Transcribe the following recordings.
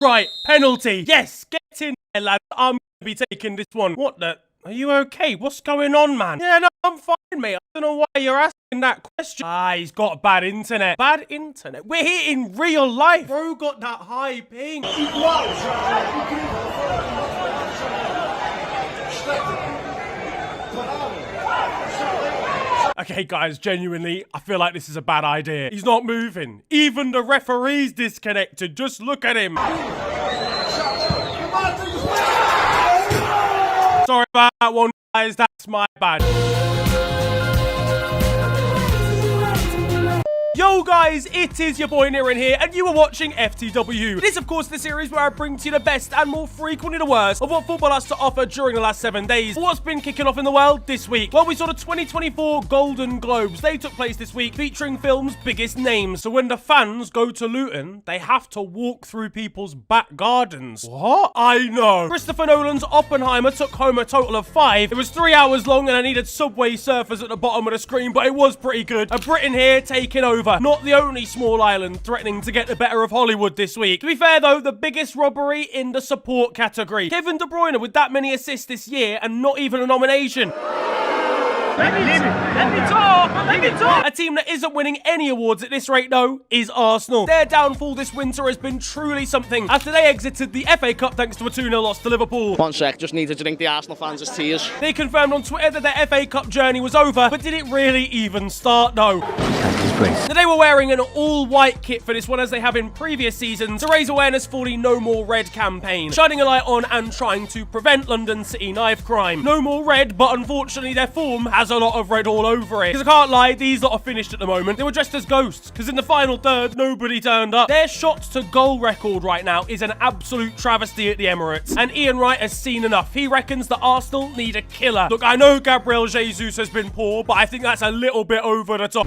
Right, penalty. Yes, get in there, lad. I'm going to be taking this one. What the? Are you okay? What's going on, man? Yeah, no, I'm fine, mate. I don't know why you're asking that question. Ah, he's got bad internet. Bad internet? We're here in real life. Bro got that high ping. Okay, guys, genuinely, I feel like this is a bad idea. He's not moving. Even the referee's disconnected. Just look at him. Sorry about that one, guys. That's my bad. Yo guys, it is your boy Nirin here, and you are watching FTW. It is of course the series where I bring to you the best and more frequently the worst of what football has to offer during the last 7 days. What's been kicking off in the world this week? Well, we saw the 2024 Golden Globes. They took place this week, featuring film's biggest names. So when the fans go to Luton, they have to walk through people's back gardens. What? I know. Christopher Nolan's Oppenheimer took home a total of 5. It was 3 hours long and I needed Subway Surfers at the bottom of the screen, but it was pretty good. A Britain here taking over. Not the only small island threatening to get the better of Hollywood this week. To be fair though, the biggest robbery in the support category. Kevin De Bruyne with that many assists this year and not even a nomination. Let me talk. A team that isn't winning any awards at this rate, though, is Arsenal. Their downfall this winter has been truly something, after they exited the FA Cup thanks to a 2-0 loss to Liverpool. One sec, just need to drink the Arsenal fans' tears. They confirmed on Twitter that their FA Cup journey was over, but did it really even start, though? Now, they were wearing an all-white kit for this one, as they have in previous seasons, to raise awareness for the No More Red campaign, shining a light on and trying to prevent London City knife crime. No more red, but unfortunately their form has a lot of red all over it. Because I can't lie, these lot are finished at the moment. They were dressed as ghosts, because in the final third, nobody turned up. Their shots to goal record right now is an absolute travesty at the Emirates, and Ian Wright has seen enough. He reckons that Arsenal need a killer. Look, I know Gabriel Jesus has been poor, but I think that's a little bit over the top.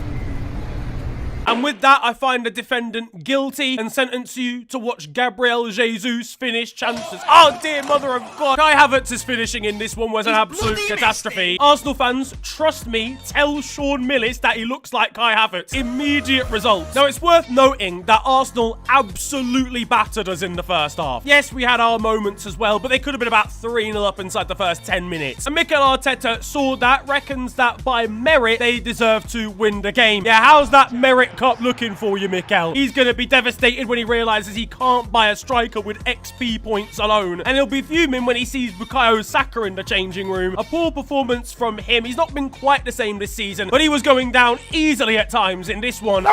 And with that, I find the defendant guilty and sentence you to watch Gabriel Jesus finish chances. Oh, dear mother of God. Kai Havertz's finishing in this one was an absolute catastrophe. Arsenal fans, trust me, tell Sean Millis that he looks like Kai Havertz. Immediate results. Now, it's worth noting that Arsenal absolutely battered us in the first half. Yes, we had our moments as well, but they could have been about 3-0 up inside the first 10 minutes. And Mikel Arteta saw that, reckons that by merit, they deserve to win the game. Yeah, how's that merit cup looking for you, Mikel? He's going to be devastated when he realizes he can't buy a striker with XP points alone. And he'll be fuming when he sees Bukayo Saka in the changing room. A poor performance from him. He's not been quite the same this season, but he was going down easily at times in this one.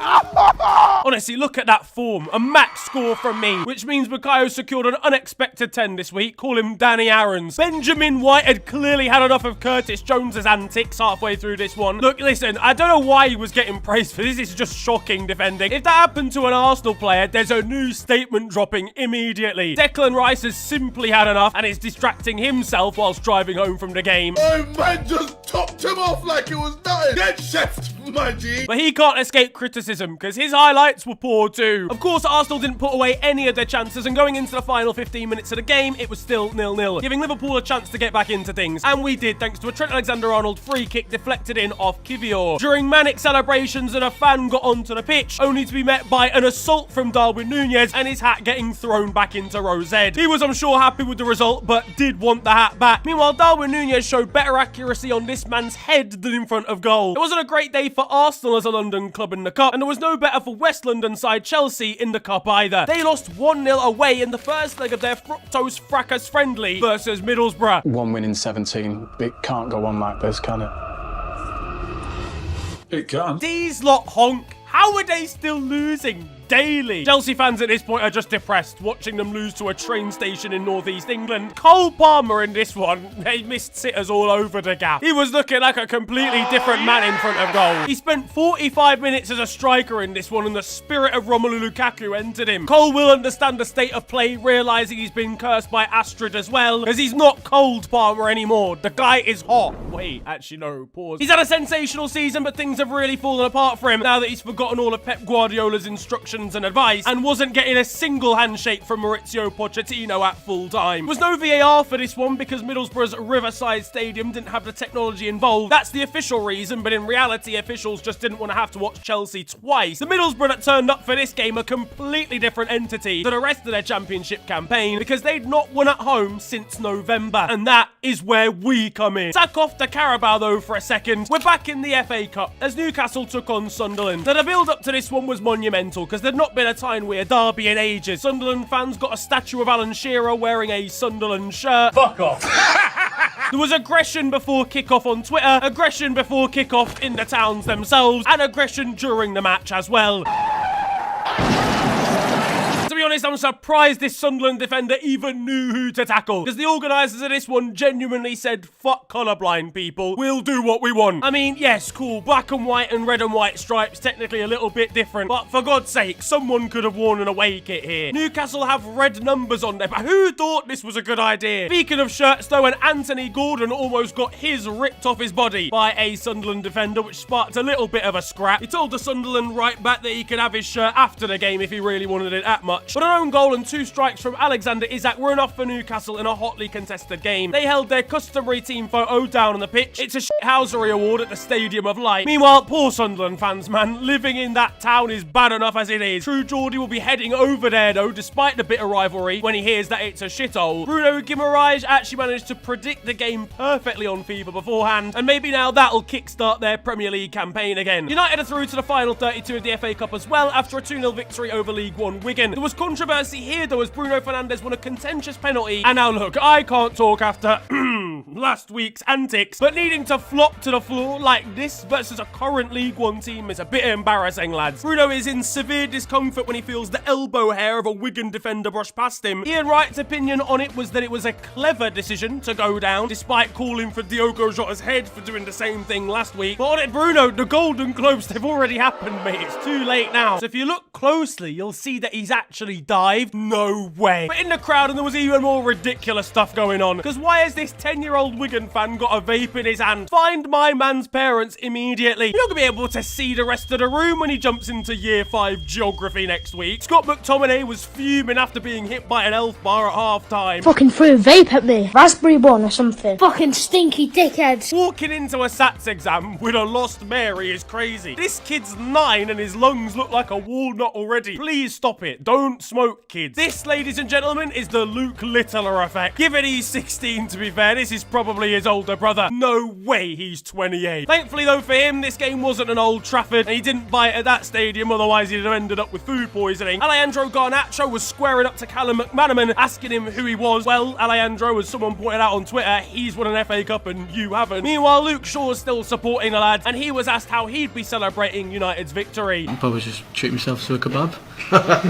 Honestly, look at that form. A max score from me, which means Bukayo secured an unexpected 10 this week. Call him Danny Aarons. Benjamin White had clearly had enough of Curtis Jones's antics halfway through this one. Look, listen, I don't know why he was getting praised for this. This is just shocking defending. If that happened to an Arsenal player, there's a new statement dropping immediately. Declan Rice has simply had enough and is distracting himself whilst driving home from the game. Oh, man just topped him off like it was nothing. Get chefed, my G. But he can't escape criticism, because his highlights were poor too. Of course, Arsenal didn't put away any of their chances, and going into the final 15 minutes of the game, it was still 0-0, giving Liverpool a chance to get back into things. And we did, thanks to a Trent Alexander-Arnold free kick deflected in off Kivior. During manic celebrations, and a fan got onto the pitch, only to be met by an assault from Darwin Núñez and his hat getting thrown back into row Z. He was, I'm sure, happy with the result, but did want the hat back. Meanwhile, Darwin Núñez showed better accuracy on this man's head than in front of goal. It wasn't a great day for Arsenal as a London club in the Cup, and there was no better for West London side Chelsea in the Cup either. They lost 1-0 away in the first leg of their fructose fracas friendly versus Middlesbrough. 1 win in 17. It can't go on like this, can it? It can. These lot honk. How are they still losing daily? Chelsea fans at this point are just depressed, watching them lose to a train station in northeast England. Cole Palmer in this one, they missed sitters all over the gap. He was looking like a completely different man in front of goal. He spent 45 minutes as a striker in this one, and the spirit of Romelu Lukaku entered him. Cole will understand the state of play, realizing he's been cursed by Astrid as well, because he's not cold Palmer anymore. The guy is hot. Wait, actually no, pause. He's had a sensational season, but things have really fallen apart for him now that he's forgotten all of Pep Guardiola's instructions instructions and advice and wasn't getting a single handshake from Maurizio Pochettino at full time. There was no VAR for this one because Middlesbrough's Riverside Stadium didn't have the technology involved. That's the official reason, but in reality, officials just didn't want to have to watch Chelsea twice. The Middlesbrough that turned up for this game a completely different entity to the rest of their championship campaign because they'd not won at home since November, and that is where we come in. Sack off the Carabao though for a second. We're back in the FA Cup as Newcastle took on Sunderland. Now, the build up to this one was monumental because there'd not been a Tyne-Wear derby in ages. Sunderland fans got a statue of Alan Shearer wearing a Sunderland shirt. Fuck off. There was aggression before kickoff on Twitter, aggression before kickoff in the towns themselves, and aggression during the match as well. To be honest, I'm surprised this Sunderland defender even knew who to tackle, because the organisers of this one genuinely said, fuck colourblind people, we'll do what we want. I mean, yes, cool, black and white and red and white stripes, technically a little bit different, but for God's sake, someone could have worn an away kit here. Newcastle have red numbers on there, but who thought this was a good idea? Speaking of shirts though, and Anthony Gordon almost got his ripped off his body by a Sunderland defender, which sparked a little bit of a scrap. He told the Sunderland right back that he could have his shirt after the game if he really wanted it that much. But an own goal and 2 strikes from Alexander Isak were enough for Newcastle in a hotly contested game. They held their customary team photo down on the pitch. It's a shithousery award at the Stadium of Light. Meanwhile, poor Sunderland fans, man. Living in that town is bad enough as it is. True Geordie will be heading over there, though, despite the bitter rivalry, when he hears that it's a shithole. Bruno Guimaraes actually managed to predict the game perfectly on FIFA beforehand, and maybe now that'll kickstart their Premier League campaign again. United are through to the final 32 of the FA Cup as well after a 2-0 victory over League One Wigan. There was controversy here though as Bruno Fernandes won a contentious penalty, and now look, I can't talk after last week's antics, but needing to flop to the floor like this versus a current League One team is a bit embarrassing, lads. Bruno is in severe discomfort when he feels the elbow hair of a Wigan defender brush past him. Ian Wright's opinion on it was that it was a clever decision to go down, despite calling for Diogo Jota's head for doing the same thing last week. But on it, Bruno, the Golden Globes, they've already happened, mate. It's too late now. So if you look closely, you'll see that he's actually dived. No way. But in the crowd, and there was even more ridiculous stuff going on, because why has this 10-year-old Wigan fan got a vape in his hand? Find my man's parents immediately. You're not going to be able to see the rest of the room when he jumps into Year 5 geography next week. Scott McTominay was fuming after being hit by an elf bar at half-time. Fucking threw a vape at me. Raspberry one or something. Fucking stinky dickheads. Walking into a SATs exam with a lost Mary is crazy. This kid's 9 and his lungs look like a walnut already. Please stop it. Don't smoke, kids. This, ladies and gentlemen, is the Luke Littler effect. Given he's 16, to be fair, this is probably his older brother. No way he's 28. Thankfully, though, for him, this game wasn't an Old Trafford, and he didn't bite at that stadium, otherwise he'd have ended up with food poisoning. Alejandro Garnacho was squaring up to Callum McManaman, asking him who he was. Well, Alejandro, as someone pointed out on Twitter, he's won an FA Cup and you haven't. Meanwhile, Luke Shaw's still supporting the lads, and he was asked how he'd be celebrating United's victory. I'll probably just treat myself to a kebab.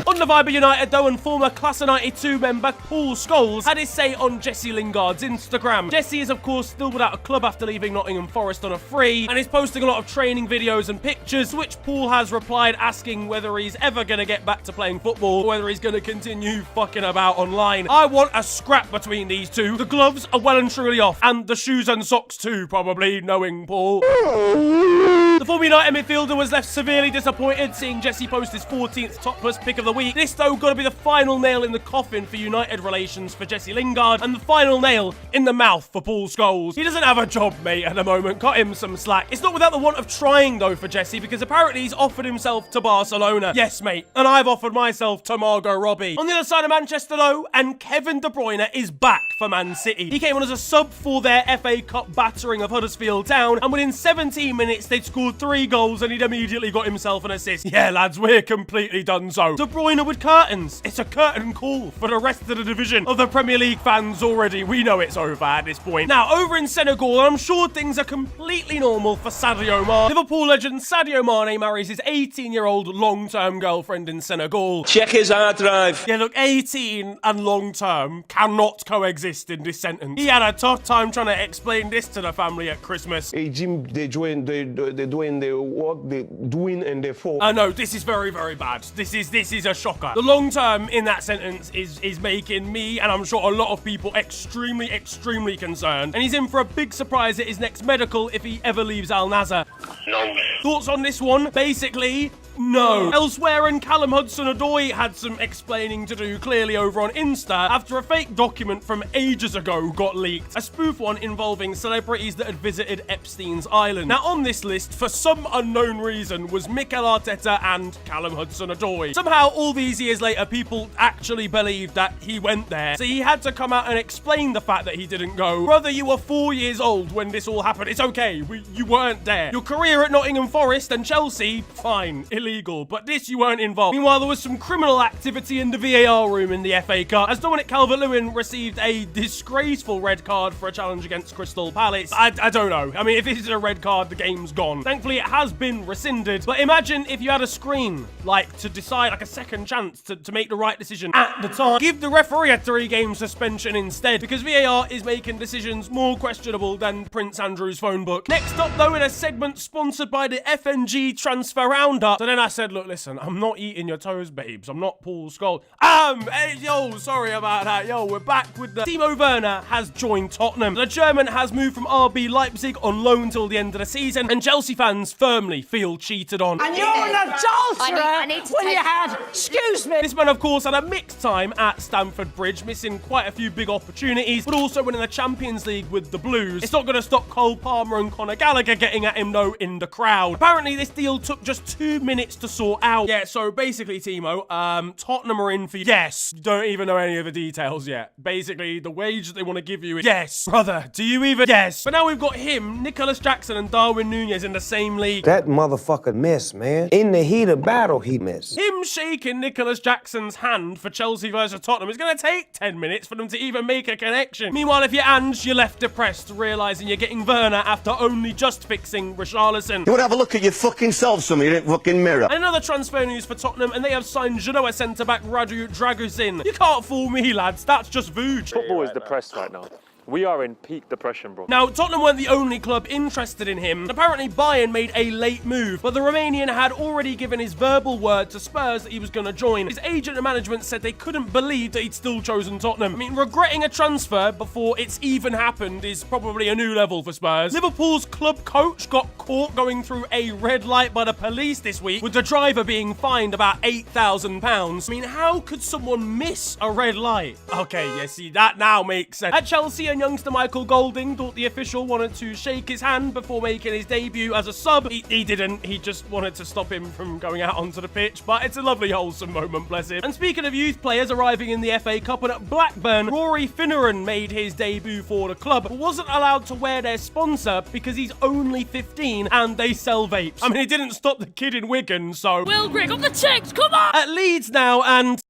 On the vibe of United, though, and former Class of 92 member Paul Scholes had his say on Jesse Lingard's Instagram. Jesse is, of course, still without a club after leaving Nottingham Forest on a free, and is posting a lot of training videos and pictures, to which Paul has replied asking whether he's ever going to get back to playing football, or whether he's going to continue fucking about online. I want a scrap between these two. The gloves are well and truly off, and the shoes and socks too, probably, knowing Paul. The former United midfielder was left severely disappointed seeing Jesse post his 14th topless pick of the week. This, though, got to be the final nail in the coffin for United relations for Jesse Lingard, and the final nail in the mouth for Paul Scholes. He doesn't have a job, mate, at the moment. Cut him some slack. It's not without the want of trying, though, for Jesse, because apparently he's offered himself to Barcelona. Yes, mate, and I've offered myself to Margot Robbie. On the other side of Manchester, though, and Kevin De Bruyne is back for Man City. He came on as a sub for their FA Cup battering of Huddersfield Town, and within 17 minutes, they'd scored 3 goals, and he'd immediately got himself an assist. Yeah, lads, we're completely done so. De Bruyne with curtains. It's a curtain call for the rest of the division of the Premier League fans already. We know it's over at this point. Now, over in Senegal, I'm sure things are completely normal for Sadio Mane. Liverpool legend Sadio Mane marries his 18-year-old long-term girlfriend in Senegal. Check his hard drive. Yeah, look, 18 and long-term cannot coexist in this sentence. He had a tough time trying to explain this to the family at Christmas. Hey, Jim, they're doing the work, they're doing and they're for. No, this is very, very bad. This is a shocker. The long-term in that sentence is making me, and I'm sure a lot of people, extremely, extremely concerned. And he's in for a big surprise at his next medical if he ever leaves Al Nassr. No. Thoughts on this one? Basically, No. Elsewhere, and Callum Hudson-Odoi had some explaining to do clearly over on Insta after a fake document from ages ago got leaked. A spoof one involving celebrities that had visited Epstein's Island. Now on this list, for some unknown reason, was Mikel Arteta and Callum Hudson-Odoi. Somehow, all these years later, people actually believed that he went there. So he had to come out and explain the fact that he didn't go. Brother, you were 4 years old when this all happened. It's okay. You weren't there. Your career at Nottingham Forest and Chelsea, fine, illegal. But this, you weren't involved. Meanwhile, there was some criminal activity in the VAR room in the FA Cup, as Dominic Calvert-Lewin received a disgraceful red card for a challenge against Crystal Palace. I don't know. I mean, if it's a red card, the game's gone. Thankfully, it has been rescinded. But imagine if you had a screen, like, to decide, like, a second chance to make the right decision at the time. Give the referee a 3-game suspension instead, because VAR is making decisions more questionable than Prince Andrew's phone book. Next up, though, in a segment sponsored by the FNG Transfer Roundup. So then I said, look, listen, I'm not eating your toes, babes. I'm not Paul Scholes. Hey, yo, sorry about that. Yo, we're back with the... Timo Werner has joined Tottenham. The German has moved from RB Leipzig on loan till the end of the season, and Chelsea fans firmly feel cheated on. And you're an adulterer when you had, excuse me. This man, of course, had a mixed time at Stamford Bridge, missing quite a few big opportunities, but also winning the Champions League with the Blues. It's not going to stop Cole Palmer and Conor Gallagher getting at him, though, in the crowd. Apparently, this deal took just 2 minutes to sort out. Yeah, so basically, Timo, Tottenham are in for you. Yes, you don't even know any of the details yet. Basically, the wage that they want to give you is... Yes, brother, do you even... Yes. But now we've got him, Nicholas Jackson, and Darwin Núñez in the same league. That motherfucker missed, man. In the heat of battle, he missed. Him shaking Nicholas Jackson's hand for Chelsea versus Tottenham is going to take 10 minutes for them to even make a connection. Meanwhile, if you're Ange, you're left depressed, realising you're getting Werner after only just fixing Richarlison. You would have a look at your fucking self, some in that fucking mirror. And another transfer news for Tottenham, and they have signed Genoa centre-back Radu Dragusin. You can't fool me, lads. That's just Vuj. Football is depressed right now. We are in peak depression, bro. Now, Tottenham weren't the only club interested in him. Apparently, Bayern made a late move, but the Romanian had already given his verbal word to Spurs that he was going to join. His agent and management said they couldn't believe that he'd still chosen Tottenham. I mean, regretting a transfer before it's even happened is probably a new level for Spurs. Liverpool's club coach got caught going through a red light by the police this week, with the driver being fined about £8,000. I mean, how could someone miss a red light? Okay, yeah, see, that now makes sense. At Chelsea, youngster Michael Golding thought the official wanted to shake his hand before making his debut as a sub. He didn't. He just wanted to stop him from going out onto the pitch, but it's a lovely, wholesome moment, bless him. And speaking of youth players arriving in the FA Cup, and at Blackburn, Rory Finneran made his debut for the club, but wasn't allowed to wear their sponsor because he's only 15 and they sell vapes. I mean, it didn't stop the kid in Wigan, so... Will Grigg up the chicks, come on! At Leeds now, and...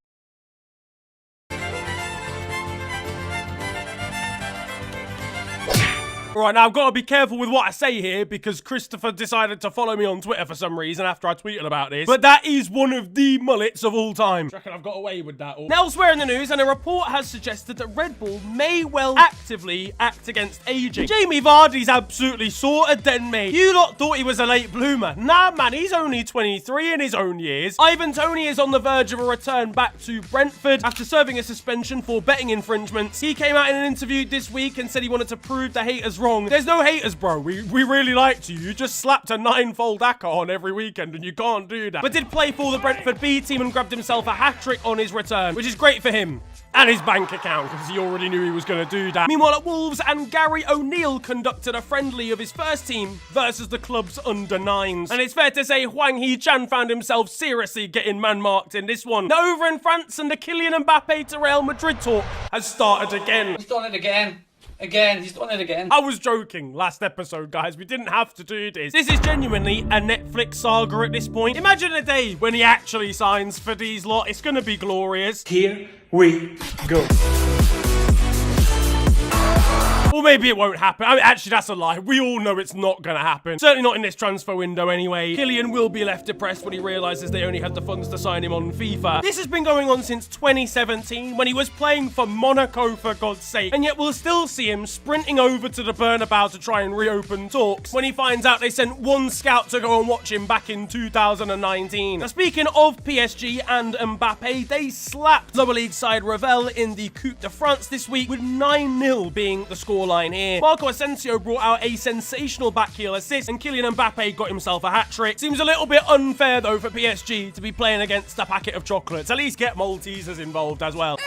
Right, now I've got to be careful with what I say here because Christopher decided to follow me on Twitter for some reason after I tweeted about this. But that is one of the mullets of all time. I reckon I've got away with that all. Now, elsewhere in the news, and a report has suggested that Red Bull may well actively act against aging. Jamie Vardy's absolutely sorted then, mate. You lot thought he was a late bloomer. Nah, man, he's only 23 in his own years. Ivan Toney is on the verge of a return back to Brentford after serving a suspension for betting infringements. He came out in an interview this week and said he wanted to prove the haters wrong. There's no haters, bro. We really liked you. You just slapped a 9-fold ACCA on every weekend and you can't do that. But did play for the Brentford B team and grabbed himself a hat-trick on his return, which is great for him and his bank account because he already knew he was going to do that. Meanwhile, at Wolves, and Gary O'Neill conducted a friendly of his first team versus the club's under-9s. And it's fair to say Hwang Hee-chan found himself seriously getting man-marked in this one. Now, over in France, and the Kylian Mbappe to Real Madrid talk has started again. He's done it again. He's done it again. I was joking last episode, guys. We didn't have to do this. This is genuinely a Netflix saga at this point. Imagine a day when he actually signs for these lot. It's gonna be glorious. Here we go. Or maybe it won't happen. I mean, actually, that's a lie. We all know it's not going to happen. Certainly not in this transfer window anyway. Kylian will be left depressed when he realises they only had the funds to sign him on FIFA. This has been going on since 2017 when he was playing for Monaco, for God's sake. And yet we'll still see him sprinting over to the Bernabeu to try and reopen talks when he finds out they sent one scout to go and watch him back in 2019. Now, speaking of PSG and Mbappe, they slapped lower league side Royale in the Coupe de France this week, with 9-0 being the score scoreline here. Marco Asensio brought out a sensational backheel assist, and Kylian Mbappe got himself a hat-trick. Seems a little bit unfair, though, for PSG to be playing against a packet of chocolates. At least get Maltesers involved as well.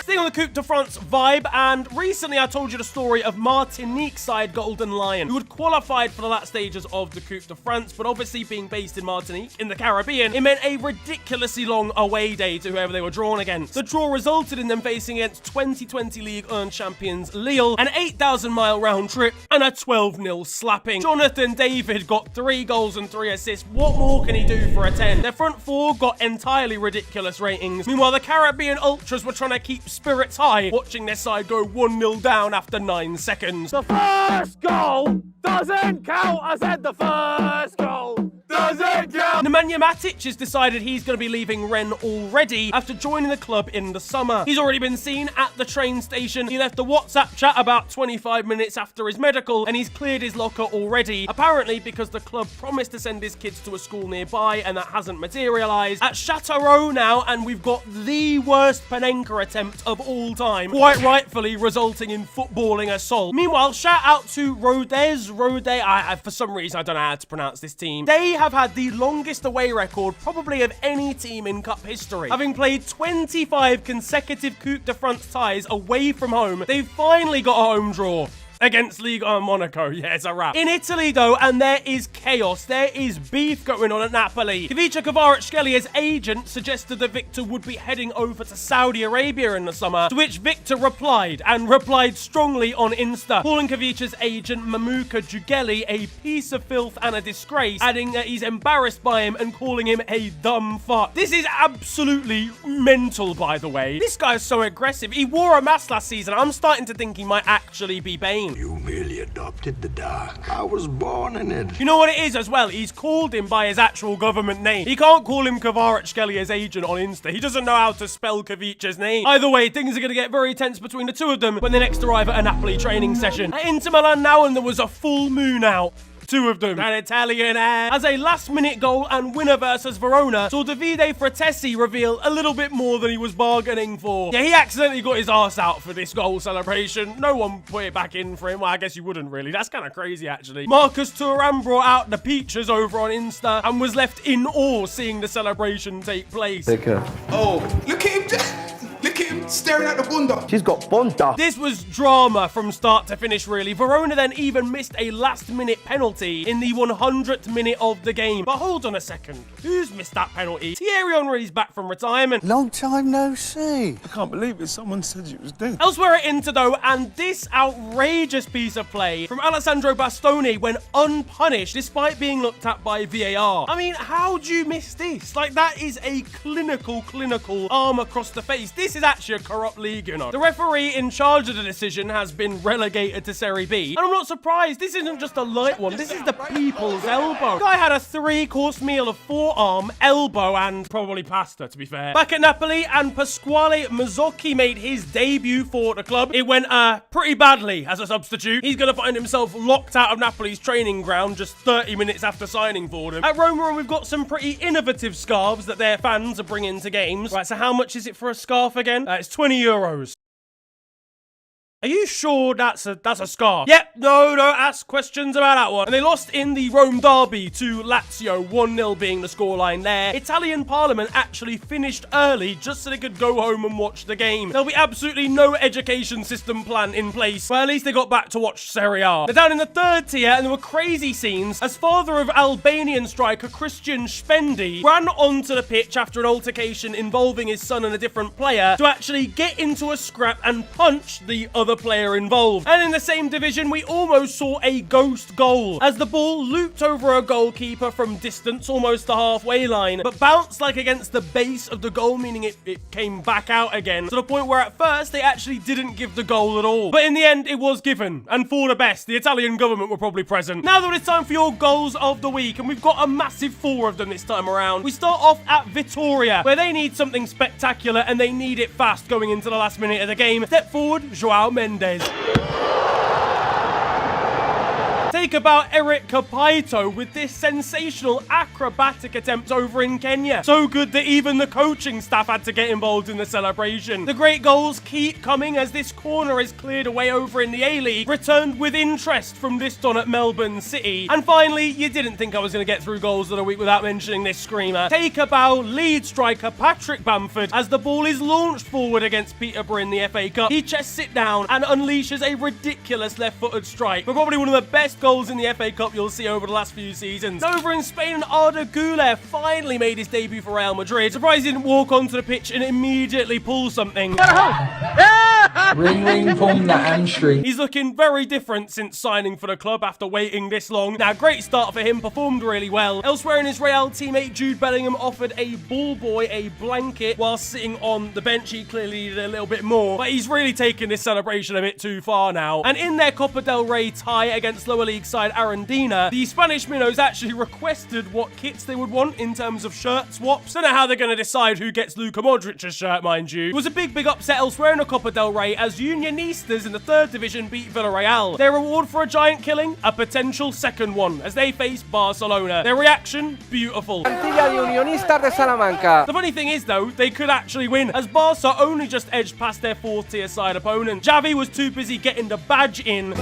Staying on the Coupe de France vibe, and recently I told you the story of Martinique side Golden Lion, who had qualified for the last stages of the Coupe de France, but obviously being based in Martinique, in the Caribbean, it meant a ridiculously long away day to whoever they were drawn against. The draw resulted in them facing against 2020 Ligue 1 champions Lille, an 8,000-mile round trip, and a 12-0 slapping. Jonathan David got 3 goals and 3 assists. What more can he do for a 10? Their front four got entirely ridiculous ratings. Meanwhile, the Caribbean Ultras were trying to keep spirits high, watching their side go 1-0 down after 9 seconds. The first goal doesn't count. I said the first goal doesn't count. Nemanja Matic has decided he's going to be leaving Rennes already after joining the club in the summer. He's already been seen at the train station. He left a WhatsApp chat about 25 minutes after his medical, and he's cleared his locker already, apparently because the club promised to send his kids to a school nearby, and that hasn't materialised. At Châteauroux now, and we've got the worst Panenka attempt of all time, quite rightfully resulting in footballing assault. Meanwhile, shout out to Rodez. For some reason, I don't know how to pronounce this team. They have had the longest away record probably of any team in Cup history. Having played 25 consecutive Coupe de France ties away from home, they've finally got a home draw against Ligue 1 Monaco. Yeah, it's a wrap. In Italy, though, and there is chaos. There is beef going on at Napoli. Ivica Kvaratskhelia agent suggested that Victor would be heading over to Saudi Arabia in the summer, to which Victor replied, and replied strongly on Insta, calling Kvicha's agent Mamuka Jugeli a piece of filth and a disgrace, adding that he's embarrassed by him and calling him a dumb fuck. This is absolutely mental, by the way. This guy's so aggressive. He wore a mask last season. I'm starting to think he might actually be Bane. You merely adopted the dark. I was born in it. You know what it is as well? He's called him by his actual government name. He can't call him Kvaratskhelia agent on Insta. He doesn't know how to spell Kvicha's name. Either way, things are going to get very tense between the two of them when they next arrive at a Napoli training session. At Inter Milan now, and there was a full moon out. Two of them. An Italian air. As a last-minute goal and winner versus Verona saw Davide Fratesi reveal a little bit more than he was bargaining for. Yeah, he accidentally got his arse out for this goal celebration. No one put it back in for him. Well, I guess you wouldn't really. That's kind of crazy, actually. Marcus Thuram brought out the peaches over on Insta and was left in awe seeing the celebration take place. Oh, look at him. Look at him staring at the bunda. She's got bunda. This was drama from start to finish, really. Verona then even missed a last-minute penalty in the 100th minute of the game. But hold on a second. Who's missed that penalty? Thierry Henry's back from retirement. Long time no see. I can't believe it. Someone said you was dead. Elsewhere at Inter, though, and this outrageous piece of play from Alessandro Bastoni went unpunished despite being looked at by VAR. I mean, how do you miss this? Like, that is a clinical arm across the face. This is actually a corrupt league, you know. The referee in charge of the decision has been relegated to Serie B. And I'm not surprised. This isn't just a light one. This is the people's elbow. The guy had a 3-course meal of forearm, elbow, and probably pasta, to be fair. Back at Napoli, and Pasquale Mazzocchi made his debut for the club. It went pretty badly as a substitute. He's going to find himself locked out of Napoli's training ground just 30 minutes after signing for them. At Roma, we've got some pretty innovative scarves that their fans are bringing to games. Right, so how much is it for a scarf again? It's 20 euros. Are you sure that's a scarf? Yep, no, ask questions about that one. And they lost in the Rome derby to Lazio, 1-0 being the scoreline there. Italian Parliament actually finished early just so they could go home and watch the game. There'll be absolutely no education system plan in place, but at least they got back to watch Serie A. They're down in the 3rd tier, and there were crazy scenes as father of Albanian striker Christian Spendi ran onto the pitch after an altercation involving his son and a different player to actually get into a scrap and punch the other player involved. And in the same division, we almost saw a ghost goal as the ball looped over a goalkeeper from distance, almost the halfway line, but bounced like against the base of the goal, meaning it came back out again, to the point where at first they actually didn't give the goal at all. But in the end, it was given, and for the best. The Italian government were probably present. Now that it's time for your goals of the week, and we've got a massive 4 of them this time around. We start off at Vitoria, where they need something spectacular, and they need it fast going into the last minute of the game. Step forward, Joao Mendes. Take about Eric Kapaito with this sensational acrobatic attempt over in Kenya. So good that even the coaching staff had to get involved in the celebration. The great goals keep coming as this corner is cleared away over in the A-League, returned with interest from this Don at Melbourne City. And finally, you didn't think I was going to get through goals of the week without mentioning this screamer. Take about lead striker Patrick Bamford as the ball is launched forward against Peterborough in the FA Cup. He chests it down and unleashes a ridiculous left-footed strike, but probably one of the best goals in the FA Cup you'll see over the last few seasons. Over in Spain, Arda Güler finally made his debut for Real Madrid. Surprised he didn't walk onto the pitch and immediately pull something. Ring, ring, pum, that hamstring. He's looking very different since signing for the club after waiting this long. Now, great start for him, performed really well. Elsewhere in his Real, teammate Jude Bellingham offered a ball boy a blanket while sitting on the bench. He clearly needed a little bit more, but he's really taken this celebration a bit too far now. And in their Copa del Rey tie against lower league side Arandina, the Spanish minnows actually requested what kits they would want in terms of shirt swaps. Don't know how they're going to decide who gets Luka Modric's shirt, mind you. It was a big upset elsewhere in the Copa del Rey as Unionistas in the 3rd division beat Villarreal. Their reward for a giant killing? A potential second one as they face Barcelona. Their reaction? Beautiful. The funny thing is though, they could actually win as Barca only just edged past their 4th-tier side opponent. Xavi was too busy getting the badge in.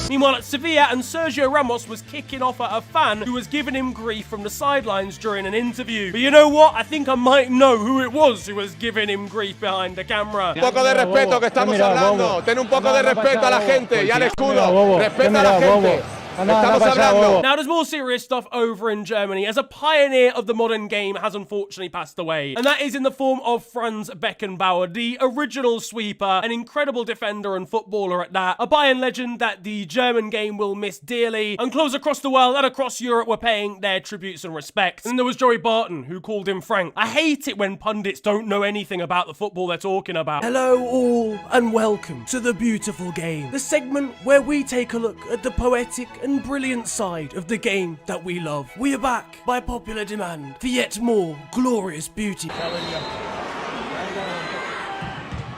Meanwhile, at Sevilla, and Sergio Ramos was kicking off at a fan who was giving him grief from the sidelines during an interview. But you know what? I think I might know who it was who was giving him grief behind the camera. Un poco de respeto que estamos hablando. Ten un poco de respeto a la gente y al escudo. Respeta a la gente. Now, there's more serious stuff over in Germany as a pioneer of the modern game has unfortunately passed away. And that is in the form of Franz Beckenbauer, the original sweeper, an incredible defender and footballer at that. A Bayern legend that the German game will miss dearly. And clubs across the world and across Europe were paying their tributes and respects. And there was Joey Barton, who called him Frank. I hate it when pundits don't know anything about the football they're talking about. Hello all, and welcome to The Beautiful Game, the segment where we take a look at the poetic and brilliant side of the game that we love. We are back by popular demand for yet more glorious beauty.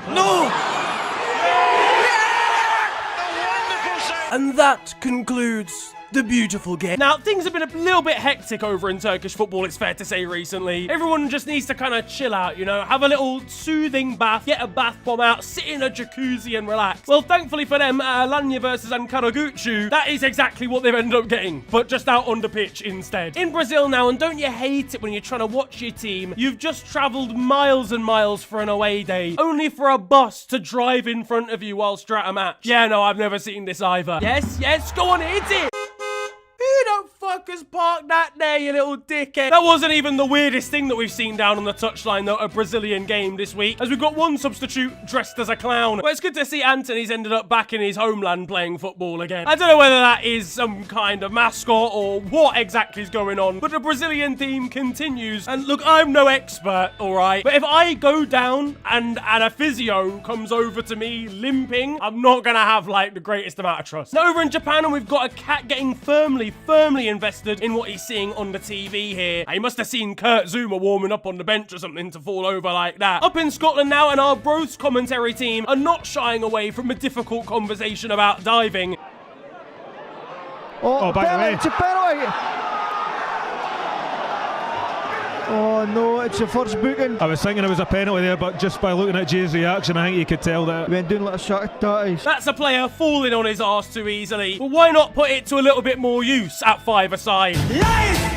No! And that concludes The Beautiful Game. Now, things have been a little bit hectic over in Turkish football, it's fair to say, recently. Everyone just needs to kind of chill out, you know, have a little soothing bath, get a bath bomb out, sit in a jacuzzi and relax. Well, thankfully for them, Alanya versus Ankaragucu, that is exactly what they've ended up getting, but just out on the pitch instead. In Brazil now, and don't you hate it when you're trying to watch your team, you've just travelled miles and miles for an away day, only for a bus to drive in front of you whilst you're at a match. Yeah, no, I've never seen this either. Yes, go on, hit it! Who the fuck has parked that there, you little dickhead? That wasn't even the weirdest thing that we've seen down on the touchline, though, a Brazilian game this week, as we've got one substitute dressed as a clown. Well, it's good to see Anthony's ended up back in his homeland playing football again. I don't know whether that is some kind of mascot or what exactly is going on, but the Brazilian team continues. And look, I'm no expert, all right? But if I go down and a physio comes over to me limping, I'm not gonna have, like, the greatest amount of trust. Now, over in Japan, and we've got a cat getting firmly invested in what he's seeing on the TV here. He must have seen Kurt Zuma warming up on the bench or something to fall over like that. Up in Scotland now, and our Bros commentary team are not shying away from a difficult conversation about diving. Oh, back away. Oh no, it's the first booking. I was thinking it was a penalty there, but just by looking at Jay's reaction, I think you could tell that he went doing like a shot of tatties. That's a player falling on his arse too easily. Well, why not put it to a little bit more use at 5-a-side? Yes!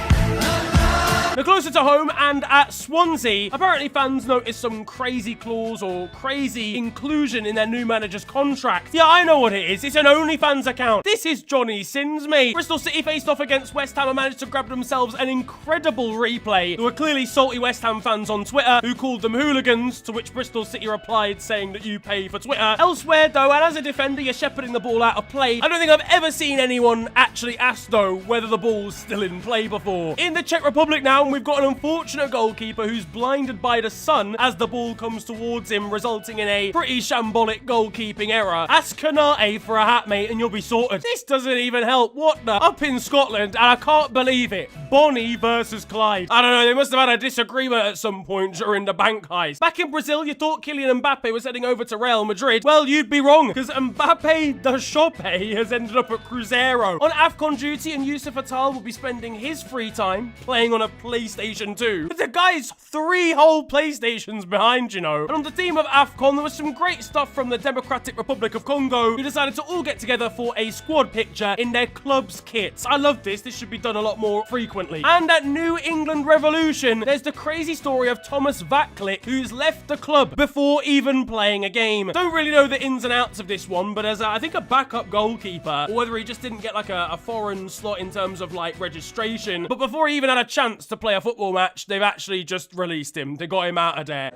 Now, closer to home and at Swansea, apparently fans noticed some crazy clause or crazy inclusion in their new manager's contract. Yeah, I know what it is. It's an OnlyFans account. This is Johnny Sins, mate. Bristol City faced off against West Ham and managed to grab themselves an incredible replay. There were clearly salty West Ham fans on Twitter who called them hooligans, to which Bristol City replied saying that you pay for Twitter. Elsewhere, though, and as a defender, you're shepherding the ball out of play. I don't think I've ever seen anyone actually ask, though, whether the ball's still in play before. In the Czech Republic now, on, we've got an unfortunate goalkeeper who's blinded by the sun as the ball comes towards him, resulting in a pretty shambolic goalkeeping error. Ask Kanate for a hat, mate, and you'll be sorted. This doesn't even help. What the? Up in Scotland, and I can't believe it. Bonnie versus Clyde. I don't know, they must have had a disagreement at some point during the bank heist. Back in Brazil, you thought Kylian Mbappe was heading over to Real Madrid. Well, you'd be wrong, because Mbappe the Chope has ended up at Cruzeiro. On AFCON duty, and Yusuf Atal will be spending his free time playing on a PlayStation 2. But the guy's 3 whole PlayStations behind, you know. And on the theme of AFCON, there was some great stuff from the Democratic Republic of Congo, who decided to all get together for a squad picture in their club's kits. I love this. This should be done a lot more frequently. And at New England Revolution, there's the crazy story of Thomas Vaklik, who's left the club before even playing a game. Don't really know the ins and outs of this one, but as I think a backup goalkeeper, or whether he just didn't get like a foreign slot in terms of like registration, but before he even had a chance to play a football match, they've actually just released him. They got him out of there.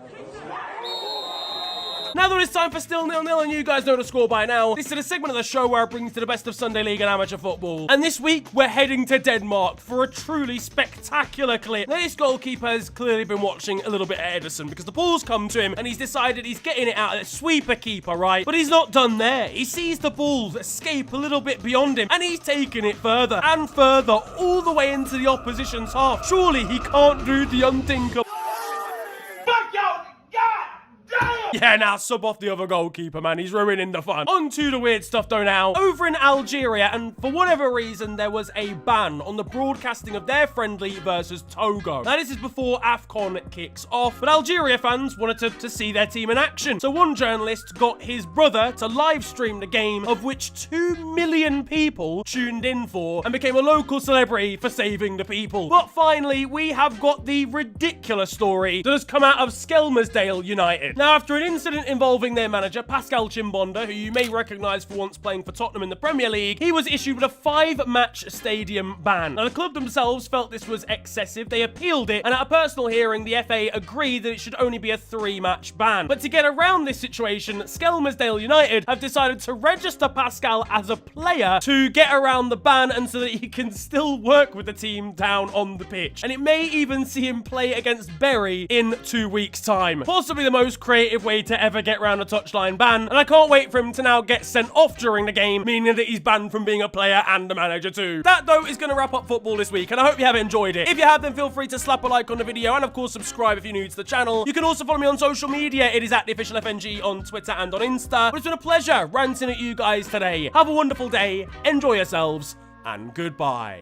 Now that it's time for Still 0-0, and you guys know the score by now, this is a segment of the show where I bring you to the best of Sunday League and amateur football. And this week, we're heading to Denmark for a truly spectacular clip. Now, this goalkeeper has clearly been watching a little bit at Edison, because the ball's come to him, and he's decided he's getting it out of the sweeper keeper, right? But he's not done there. He sees the ball escape a little bit beyond him, and he's taking it further and further, all the way into the opposition's half. Surely he can't do the unthinkable. Yeah, now sub off the other goalkeeper, man. He's ruining the fun. On to the weird stuff, though, now. Over in Algeria, and for whatever reason, there was a ban on the broadcasting of their friendly versus Togo. Now, this is before AFCON kicks off, but Algeria fans wanted to see their team in action. So one journalist got his brother to live stream the game, of which 2 million people tuned in for, and became a local celebrity for saving the people. But finally, we have got the ridiculous story that has come out of Skelmersdale United. Now, after an incident involving their manager, Pascal Chimbonda, who you may recognise for once playing for Tottenham in the Premier League, he was issued with a 5-match stadium ban. Now, the club themselves felt this was excessive. They appealed it, and at a personal hearing, the FA agreed that it should only be a 3-match ban. But to get around this situation, Skelmersdale United have decided to register Pascal as a player to get around the ban, and so that he can still work with the team down on the pitch. And it may even see him play against Bury in 2 weeks' time. Possibly the most creative way to ever get around a touchline ban, and I can't wait for him to now get sent off during the game, meaning that he's banned from being a player and a manager too. That, though, is going to wrap up football this week, and I hope you have enjoyed it. If you have, then feel free to slap a like on the video, and of course subscribe if you're new to the channel. You can also follow me on social media. It is at @theofficialfng on Twitter and on Insta. But it's been a pleasure ranting at you guys today. Have a wonderful day, enjoy yourselves, and goodbye.